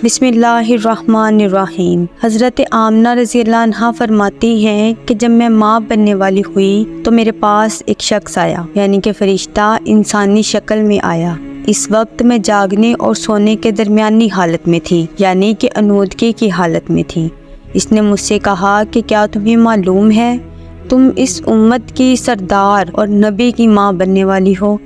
بسم اللہ الرحمن الرحیم۔ حضرت آمنہ رضی اللہ عنہا فرماتی ہیں کہ جب میں ماں بننے والی ہوئی تو میرے پاس ایک شخص آیا، یعنی کہ فرشتہ انسانی شکل میں آیا۔ اس وقت میں جاگنے اور سونے کے درمیانی حالت میں تھی، یعنی کہ انودگی کی حالت میں تھی۔ اس نے مجھ سے کہا کہ کیا تمہیں معلوم ہے تم اس امت کی سردار اور نبی کی ماں بننے والی ہو؟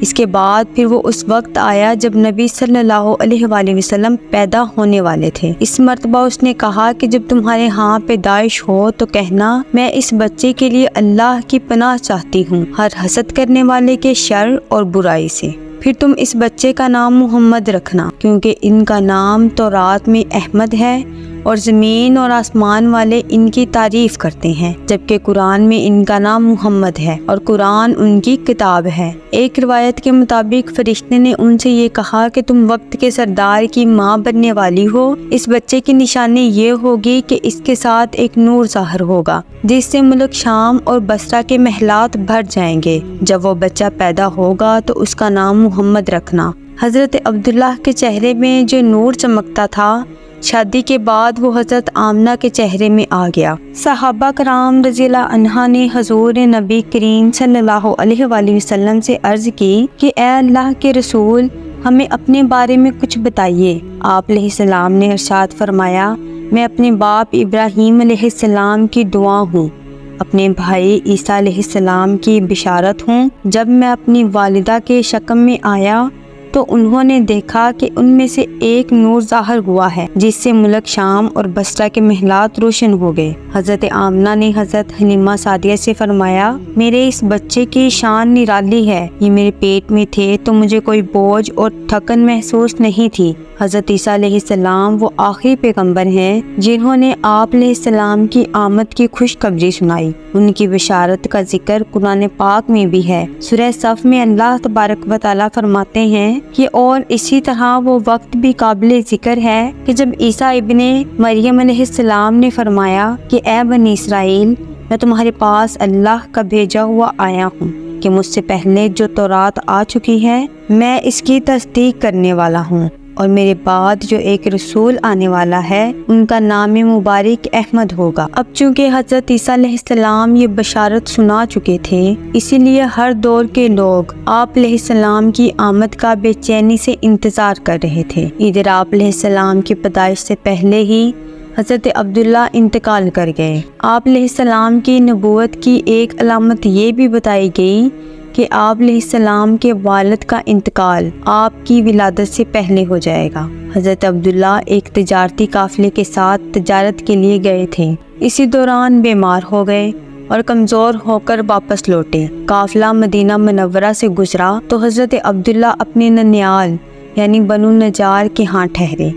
اس کے بعد پھر وہ اس وقت آیا جب نبی صلی اللہ علیہ وآلہ وسلم پیدا ہونے والے تھے۔ اس مرتبہ اس نے کہا کہ جب تمہارے ہاں پیدائش ہو تو کہنا میں اس بچے کے لیے اللہ کی پناہ چاہتی ہوں ہر حسد کرنے والے کے شر اور برائی سے۔ پھر تم اس بچے کا نام محمد رکھنا، کیونکہ ان کا نام تورات میں احمد ہے اور زمین اور آسمان والے ان کی تعریف کرتے ہیں، جبکہ قرآن میں ان کا نام محمد ہے اور قرآن ان کی کتاب ہے۔ ایک روایت کے مطابق فرشتے نے ان سے یہ کہا کہ تم وقت کے سردار کی ماں بننے والی ہو۔ اس بچے کی نشانی یہ ہوگی کہ اس کے ساتھ ایک نور ظاہر ہوگا جس سے ملک شام اور بصرہ کے محلات بھر جائیں گے۔ جب وہ بچہ پیدا ہوگا تو اس کا نام محمد رکھنا۔ حضرت عبداللہ کے چہرے میں جو نور چمکتا تھا، شادی کے بعد وہ حضرت آمنہ کے چہرے میں آ گیا۔ صحابہ کرام رضی اللہ عنہ نے حضور نبی کریم صلی اللہ علیہ وآلہ وسلم سے عرض کی کہ اے اللہ کے رسول، ہمیں اپنے بارے میں کچھ بتائیے۔ آپ علیہ السلام نے ارشاد فرمایا، میں اپنے باپ ابراہیم علیہ السلام کی دعا ہوں، اپنے بھائی عیسیٰ علیہ السلام کی بشارت ہوں۔ جب میں اپنی والدہ کے شکم میں آیا تو انہوں نے دیکھا کہ ان میں سے ایک نور ظاہر ہوا ہے جس سے ملک شام اور بصرہ کے محلات روشن ہو گئے۔ حضرت آمنہ نے حضرت حلیمہ سعدیہ سے فرمایا، میرے اس بچے کی شان نرالی ہے، یہ میرے پیٹ میں تھے تو مجھے کوئی بوجھ اور تھکن محسوس نہیں تھی۔ حضرت عیسیٰ علیہ السلام وہ آخری پیغمبر ہیں جنہوں نے آپ علیہ السلام کی آمد کی خوشخبری سنائی۔ ان کی بشارت کا ذکر قرآن پاک میں بھی ہے۔ سورہ صف میں اللہ تبارک و تعالیٰ فرماتے ہیں کہ اور اسی طرح وہ وقت بھی قابل ذکر ہے کہ جب عیسیٰ ابن مریم علیہ السلام نے فرمایا کہ اے بنی اسرائیل، میں تمہارے پاس اللہ کا بھیجا ہوا آیا ہوں کہ مجھ سے پہلے جو تورات آ چکی ہے میں اس کی تصدیق کرنے والا ہوں، اور میرے بعد جو ایک رسول آنے والا ہے ان کا نام مبارک احمد ہوگا۔ اب چونکہ حضرت عیسیٰ علیہ السلام یہ بشارت سنا چکے تھے، اسی لیے ہر دور کے لوگ آپ علیہ السلام کی آمد کا بے چینی سے انتظار کر رہے تھے۔ ادھر آپ علیہ السلام کی پیدائش سے پہلے ہی حضرت عبداللہ انتقال کر گئے۔ آپ علیہ السلام کی نبوت کی ایک علامت یہ بھی بتائی گئی کہ آپ علیہ السلام کے والد کا انتقال آپ کی ولادت سے پہلے ہو جائے گا۔ حضرت عبداللہ ایک تجارتی قافلے کے ساتھ تجارت کے لیے گئے تھے، اسی دوران بیمار ہو گئے اور کمزور ہو کر واپس لوٹے۔ قافلہ مدینہ منورہ سے گزرا تو حضرت عبداللہ اپنے ننیال یعنی بنو نجار کے ہاں ٹھہرے۔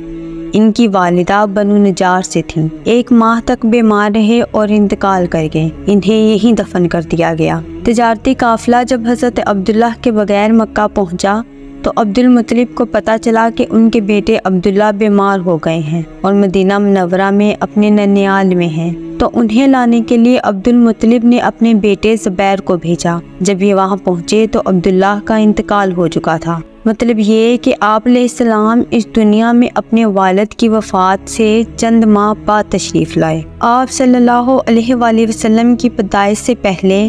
ان کی والدہ بنو نجار سے تھیں۔ ایک ماہ تک بیمار رہے اور انتقال کر گئے۔ انہیں یہیں دفن کر دیا گیا۔ تجارتی قافلہ جب حضرت عبداللہ کے بغیر مکہ پہنچا تو عبد المطلب کو پتہ چلا کہ ان کے بیٹے عبداللہ بیمار ہو گئے ہیں اور مدینہ منورہ میں اپنے ننیال میں ہیں، تو انہیں لانے کے لیے عبد المطلب نے اپنے بیٹے زبیر کو بھیجا۔ جب یہ وہاں پہنچے تو عبداللہ کا انتقال ہو چکا تھا۔ مطلب یہ کہ آپ علیہ السلام اس دنیا میں اپنے والد کی وفات سے چند ماہ بعد تشریف لائے۔ آپ صلی اللہ علیہ وآلہ وسلم کی پیدائش سے پہلے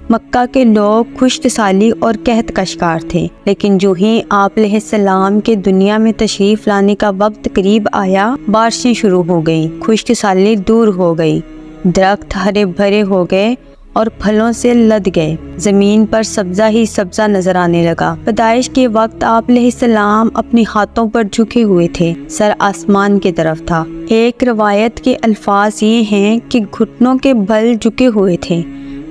مکہ کے لوگ خشک سالی اور قحط کا شکار تھے، لیکن جو ہی آپ علیہ السلام کے دنیا میں تشریف لانے کا وقت قریب آیا، بارشیں شروع ہو گئیں، خشک سالی دور ہو گئی، درخت ہرے بھرے ہو گئے اور پھلوں سے لد گئے، زمین پر سبزہ ہی سبزہ نظر آنے لگا۔ پیدائش کے وقت آپ علیہ السلام اپنے ہاتھوں پر جھکے ہوئے تھے، سر آسمان کی طرف تھا۔ ایک روایت کے الفاظ یہ ہیں کہ گھٹنوں کے بل جھکے ہوئے تھے،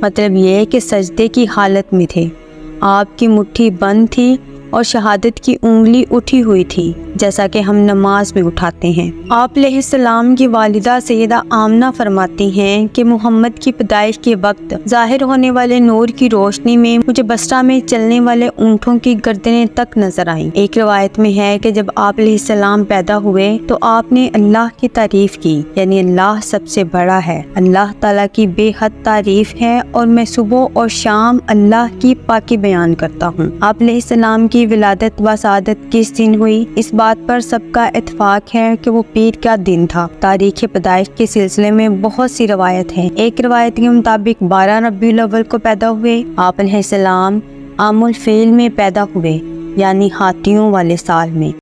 مطلب یہ کہ سجدے کی حالت میں تھے۔ آپ کی مٹھی بند تھی اور شہادت کی انگلی اٹھی ہوئی تھی، جیسا کہ ہم نماز میں اٹھاتے ہیں۔ آپ علیہ السلام کی والدہ سیدہ آمنہ فرماتی ہیں کہ محمد کی پیدائش کے وقت ظاہر ہونے والے نور کی روشنی میں مجھے بصرہ میں چلنے والے اونٹوں کی گردنیں تک نظر آئیں۔ ایک روایت میں ہے کہ جب آپ علیہ السلام پیدا ہوئے تو آپ نے اللہ کی تعریف کی، یعنی اللہ سب سے بڑا ہے، اللہ تعالیٰ کی بے حد تعریف ہے اور میں صبح اور شام اللہ کی پاکی بیان کرتا ہوں۔ آپ علیہ السلام کی کی ولادت و سعادت کس دن ہوئی؟ اس بات پر سب کا اتفاق ہے کہ وہ پیر کا دن تھا۔ تاریخ پیدائش کے سلسلے میں بہت سی روایت ہیں۔ ایک روایت کے مطابق 12 ربیع الاول کو پیدا ہوئے۔ آپ علیہ السلام عام الفیل میں پیدا ہوئے، یعنی ہاتھیوں والے سال میں۔